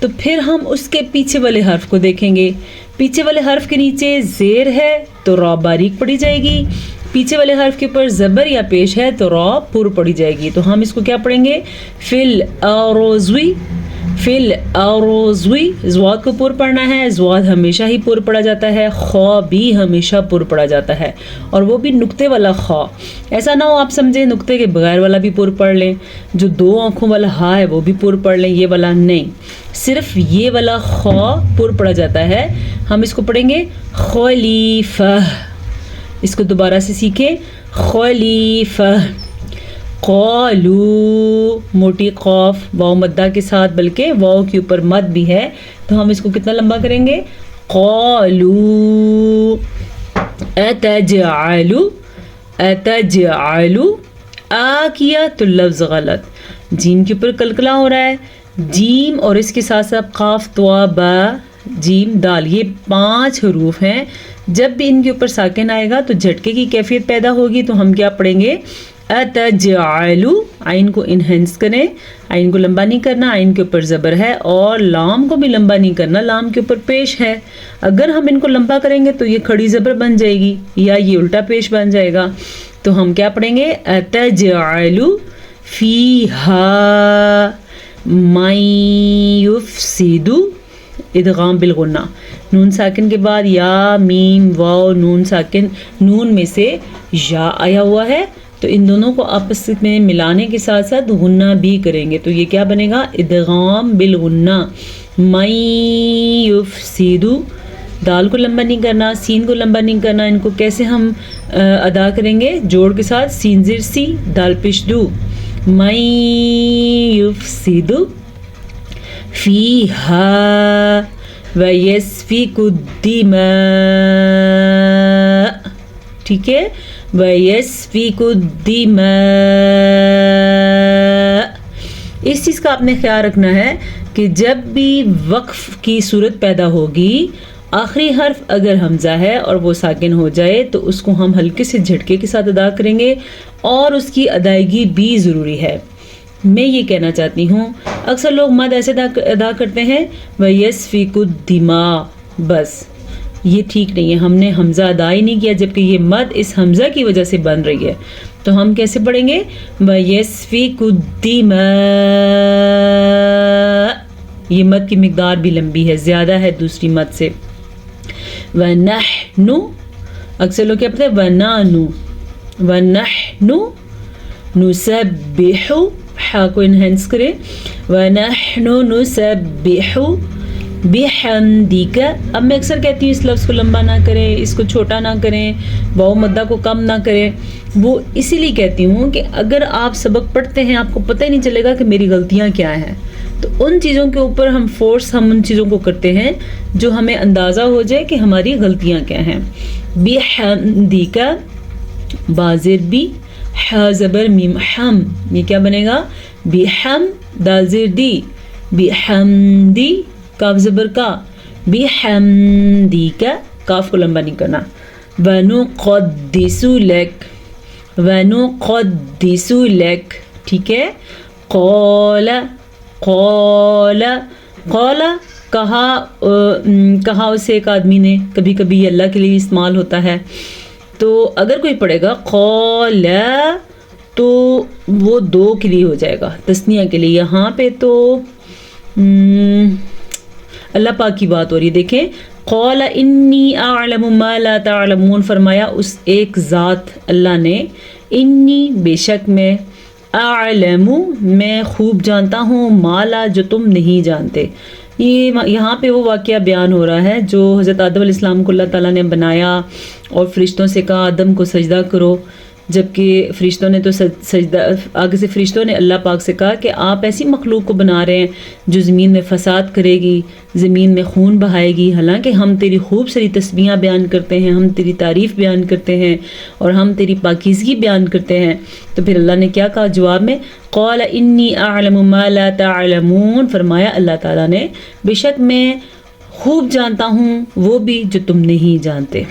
تو پھر ہم اس کے پیچھے والے حرف کو دیکھیں گے. پیچھے والے حرف کے نیچے زیر ہے تو را باریک پڑی جائے گی. پیچھے والے حرف کے اوپر زبر یا پیش ہے تو را پر پڑی جائے گی. تو ہم اس کو کیا پڑھیں گے؟ فل اروزوی، فل اروزوی. زواد کو پر پڑھنا ہے. زواد ہمیشہ ہی پر پڑھا جاتا ہے. خا بھی ہمیشہ پر پڑھا جاتا ہے، اور وہ بھی نقطے والا خا. ایسا نہ ہو آپ سمجھیں نقطے کے بغیر والا بھی پر پڑھ لیں. جو 2 آنکھوں والا ہا ہے وہ بھی پر پڑھ لیں، یہ والا نہیں. صرف یہ والا خا پر پڑھا جاتا ہے. ہم اس کو پڑھیں گے خلیفہ. اس کو دوبارہ سے سیکھیں. خلیفہ. قالو، موٹی قاف واو مدہ کے ساتھ، بلکہ واو کے اوپر مد بھی ہے، تو ہم اس کو کتنا لمبا کریں گے؟ قالو. اتجعلو، اتجعلو. آ کیا تو لفظ غلط. جیم کے اوپر کلکلا ہو رہا ہے. جیم اور اس کے ساتھ ساتھ قاف طوا با جیم دال، یہ 5 حروف ہیں. جب بھی ان کے اوپر ساکن آئے گا تو جھٹکے کی کیفیت پیدا ہوگی. تو ہم کیا پڑھیں گے؟ اتجعلو. آئین کو انہینس کریں. آئین کو لمبا نہیں کرنا، آئین کے اوپر زبر ہے، اور لام کو بھی لمبا نہیں کرنا، لام کے اوپر پیش ہے. اگر ہم ان کو لمبا کریں گے تو یہ کھڑی زبر بن جائے گی یا یہ الٹا پیش بن جائے گا. تو ہم کیا پڑھیں گے؟ اتجعلو فیہا من یفسد. ادغام بالغنہ. نون ساکن کے بعد یا میم واو نون ساکن، نون میں سے یا آیا ہوا ہے، تو ان دونوں کو آپس میں ملانے کے ساتھ ساتھ غنہ بھی کریں گے. تو یہ کیا بنے گا؟ ادغام بالغنہ. من یفسد. دال کو لمبا نہیں کرنا، سین کو لمبا نہیں کرنا. ان کو کیسے ہم ادا کریں گے؟ جوڑ کے ساتھ. سین زیر سی، دال پیش دو. من یفسد فیہا ویسفک الدماء. ٹھیک ہے؟ ویسفک الدماء. اس چیز کا آپ نے خیال رکھنا ہے کہ جب بھی وقف کی صورت پیدا ہوگی، آخری حرف اگر حمزہ ہے اور وہ ساکن ہو جائے تو اس کو ہم ہلکے سے جھٹکے کے ساتھ ادا کریں گے، اور اس کی ادائیگی بھی ضروری ہے. میں یہ کہنا چاہتی ہوں اکثر لوگ مد ایسے ادا کرتے ہیں وَيَسْفِكُ الدِّمَاء، بس یہ ٹھیک نہیں ہے. ہم نے حمزہ ادا ہی نہیں کیا، جبکہ یہ مد اس حمزہ کی وجہ سے بن رہی ہے. تو ہم کیسے پڑھیں گے؟ وَيَسْفِكُ الدِّمَاء. یہ مد کی مقدار بھی لمبی ہے، زیادہ ہے دوسری مد سے. وَنَحْنُ. اکثر لوگ کیا پڑھتے ہیں؟ وَنَانُ. وَنَحْنُ نُسَبِّحُ. ہا کو انہینس کریں. وَنَحْنُ نُسَبِّحُ بِحَمْدِكَ. اب میں اکثر کہتی ہوں اس لفظ کو لمبا نہ کریں، اس کو چھوٹا نہ کریں، واو مدہ کو کم نہ کریں. وہ اسی لیے کہتی ہوں کہ اگر آپ سبق پڑھتے ہیں آپ کو پتہ ہی نہیں چلے گا کہ میری غلطیاں کیا ہیں. تو ان چیزوں کے اوپر ہم ان چیزوں کو کرتے ہیں جو ہمیں اندازہ ہو جائے کہ ہماری غلطیاں کیا ہیں. بِحَمْدِكَ بازر بھی، ح زبر میم حم، یہ کیا بنے گا؟ بحم. دال زیر دی، بحمدی. کاف زبر کا، بحمدیک. کاف کو لمبا نہیں کرنا. وَنُقَدِّسُ لَكَ. وَنُقَدِّسُ لَكَ. ٹھیک ہے؟ قَالَ. قَالَ. قَالَ کہا اسے ایک آدمی نے. کبھی کبھی یہ اللہ کے لیے استعمال ہوتا ہے. تو اگر کوئی پڑھے گا قال تو وہ 2 کے لیے ہو جائے گا، تثنیہ کے لیے. یہاں پہ تو اللہ پاک کی بات ہو رہی ہے. دیکھیں قال انی اعلم ما لا تعلمون، فرمایا اس ایک ذات اللہ نے، انی بے شک میں، اعلم میں خوب جانتا ہوں، ما لا جو تم نہیں جانتے. یہ یہاں پہ وہ واقعہ بیان ہو رہا ہے جو حضرت آدم علیہ السلام کو اللہ تعالیٰ نے بنایا اور فرشتوں سے کہا آدم کو سجدہ کرو، جبکہ فرشتوں نے تو سجدہ، آگے سے فرشتوں نے اللہ پاک سے کہا کہ آپ ایسی مخلوق کو بنا رہے ہیں جو زمین میں فساد کرے گی، زمین میں خون بہائے گی، حالانکہ ہم تیری خوب ساری تسبیحاں بیان کرتے ہیں، ہم تیری تعریف بیان کرتے ہیں اور ہم تیری پاکیزگی بیان کرتے ہیں. تو پھر اللہ نے کیا کہا جواب میں؟ قال انی اعلم ما لا تعلمون، فرمایا اللہ تعالیٰ نے بے شک میں خوب جانتا ہوں وہ بھی جو تم نہیں جانتے.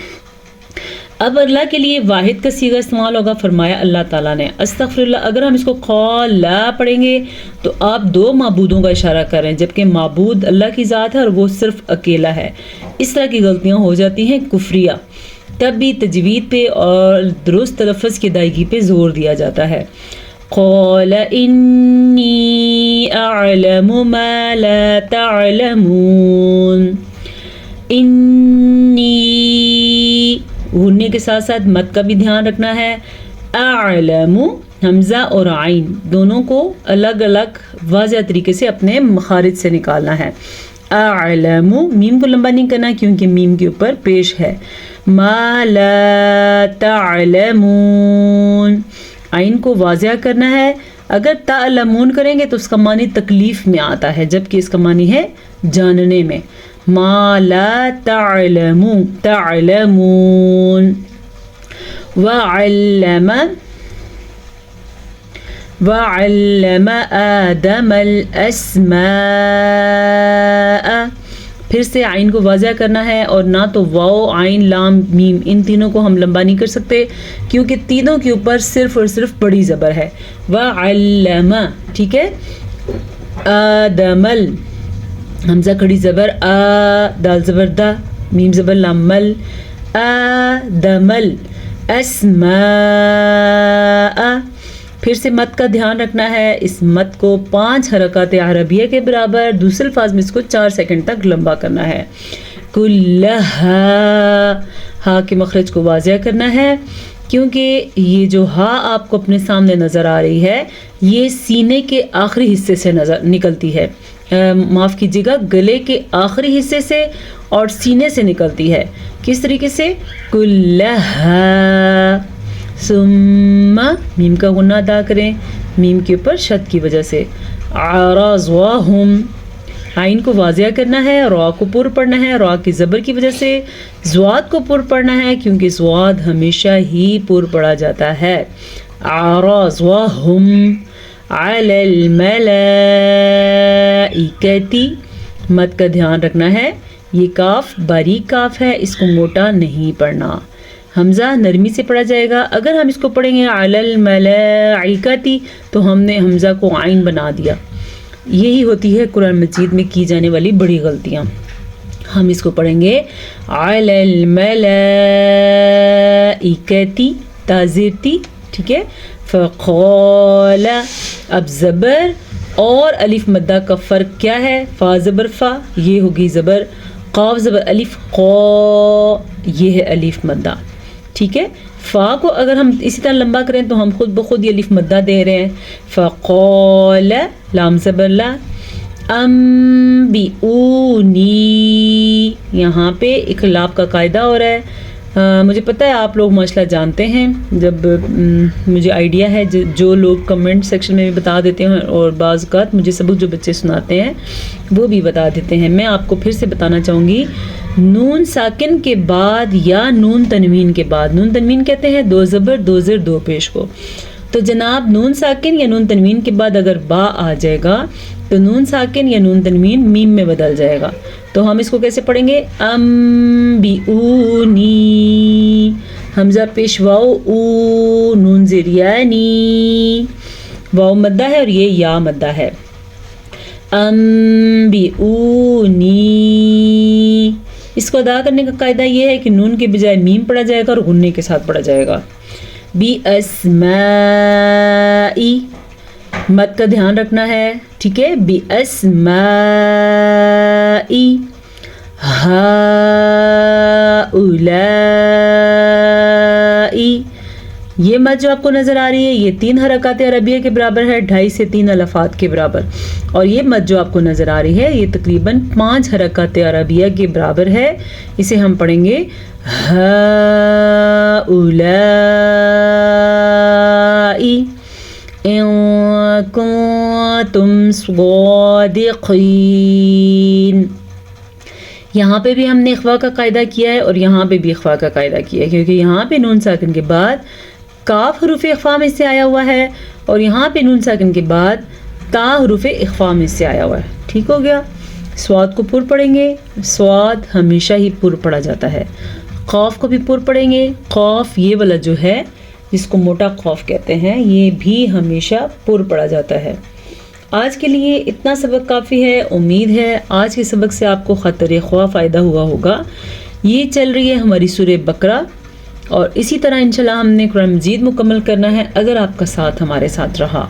اب اللہ کے لیے واحد کا صیغہ استعمال ہوگا. فرمایا اللہ تعالیٰ نے استغفراللہ. اگر ہم اس کو قال پڑھیں گے تو آپ دو معبودوں کا اشارہ کر رہے ہیں، جبکہ معبود اللہ کی ذات ہے اور وہ صرف اکیلا ہے. اس طرح کی غلطیاں ہو جاتی ہیں کفریہ. تب بھی تجوید پہ اور درست تلفظ کی ادائیگی پہ زور دیا جاتا ہے. قال انی اعلم ما لا تعلمون. انی گھننے کے ساتھ ساتھ مد کا بھی دھیان رکھنا ہے. اعلم حمزہ اور عین دونوں کو الگ الگ واضح طریقے سے اپنے مخارج سے نکالنا ہے. اعلم میم کو لمبا نہیں کرنا کیونکہ میم کے اوپر پیش ہے. ما لا تعلمون عین کو واضح کرنا ہے. اگر تعلمون کریں گے تو اس کا معنی تکلیف میں آتا ہے، جبکہ اس کا معنی ہے جاننے میں. ما لا تعلمون. وعلم آدم الاسماء. پھر سے عین کو واضح کرنا ہے، اور نہ تو واو عین لام میم ان تینوں کو ہم لمبا نہیں کر سکتے کیونکہ تینوں کے اوپر صرف اور صرف بڑی زبر ہے. وعلم ٹھیک ہے. آدم حمزہ کھڑی زبر آ، دال زبر دا، میم زبر لام مل. آدم الاسماء. پھر سے مد کا دھیان رکھنا ہے. اس مد کو 5 حرکات عربیہ کے برابر، دوسرے الفاظ میں اس کو 4 سیکنڈ تک لمبا کرنا ہے. کلہا ہا کے مخرج کو واضح کرنا ہے کیونکہ یہ جو ہا آپ کو اپنے سامنے نظر آ رہی ہے یہ سینے کے آخری حصے سے نکلتی ہے. معاف کیجیے گا، گلے کے آخری حصے سے اور سینے سے نکلتی ہے. کس طریقے سے؟ کلہا. ثم میم کا غنہ ادا کریں میم کے اوپر شد کی وجہ سے. عرضوہم عین کو واضح کرنا ہے، را کو پر پڑھنا ہے، را کی زبر کی وجہ سے. زواد کو پر پڑھنا ہے کیونکہ زواد ہمیشہ ہی پر پڑھا جاتا ہے. عرضوہم علی الملائکتی. مد کا دھیان رکھنا ہے، یہ کاف باریک کاف ہے، اس کو موٹا نہیں پڑھنا. حمزہ نرمی سے پڑھا جائے گا. اگر ہم اس کو پڑھیں گے علی الملائکتی تو ہم نے حمزہ کو عین بنا دیا. یہی ہوتی ہے قرآن مجید میں کی جانے والی بڑی غلطیاں. ہم اس کو پڑھیں گے علی الملائکتی تازیرتی. ٹھیک ہے. فقال. اب زبر اور الف مدہ کا فرق کیا ہے؟ فا زبر فا یہ ہوگی زبر، قاف زبر الف قا یہ ہے الف مدہ. ٹھیک ہے. فا کو اگر ہم اسی طرح لمبا کریں تو ہم خود بخود یہ الف مدہ دے رہے ہیں. فقال لام زبر لا. انبئونی یہاں پہ اخلاف کا قاعدہ ہو رہا ہے. مجھے پتہ ہے آپ لوگ ماشاءاللہ جانتے ہیں، جب مجھے آئیڈیا ہے جو لوگ کمنٹ سیکشن میں بھی بتا دیتے ہیں اور بعض اوقات مجھے سبق جو بچے سناتے ہیں وہ بھی بتا دیتے ہیں. میں آپ کو پھر سے بتانا چاہوں گی، نون ساکن کے بعد یا نون تنوین کے بعد، نون تنوین کہتے ہیں 2 زبر 2 زیر 2 پیش کو، تو جناب نون ساکن یا نون تنوین کے بعد اگر با آ جائے گا تو نون ساکن یا نون تنوین میم میں بدل جائے گا. تو ہم اس کو کیسے پڑھیں گے؟ انبئونی حمزہ پیش واو او، نون زیر یعنی، واو مدہ ہے اور یہ یا مدہ ہے. انبئونی. اس کو ادا کرنے کا قاعدہ یہ ہے کہ نون کے بجائے میم پڑھا جائے گا اور غنّے کے ساتھ پڑھا جائے گا. بِأَسْمَاءِ مد کا دھیان رکھنا ہے. ٹھیک ہے. بِأَسْمَاءِ هَؤُلَاءِ. یہ مد جو آپ کو نظر آ رہی ہے یہ 3 حرکات عربیہ کے برابر ہے، 2.5 سے 3 الفات کے برابر. اور یہ مد جو آپ کو نظر آ رہی ہے یہ تقریباً 5 حرکات عربیہ کے برابر ہے. اسے ہم پڑھیں گے هؤلاء إن كنتم صادقين. یہاں پہ بھی ہم نے اخوا کا قاعدہ کیا ہے اور یہاں پہ بھی اخوا کا قاعدہ کیا ہے، کیونکہ یہاں پہ نون ساکن کے بعد کاف حروف اخفا میں سے آیا ہوا ہے اور یہاں پہ نون ساکن کے بعد تا حروف اخفا میں سے آیا ہوا ہے. ٹھیک ہو گیا. سواد کو پر پڑھیں گے. سواد ہمیشہ ہی پر پڑھا جاتا ہے. قوف کو بھی پر پڑھیں گے. قوف یہ والا جو ہے جس کو موٹا قوف کہتے ہیں یہ بھی ہمیشہ پر پڑھا جاتا ہے. آج کے لیے اتنا سبق کافی ہے. امید ہے آج کے سبق سے آپ کو خطر خواہ فائدہ ہوا ہوگا. یہ چل رہی ہے ہماری سورہ بقرہ اور اسی طرح انشاءاللہ ہم نے قرآن مجید مکمل کرنا ہے اگر آپ کا ساتھ ہمارے ساتھ رہا.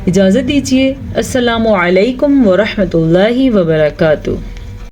اجازت دیجیے. السلام علیکم ورحمۃ اللہ وبرکاتہ.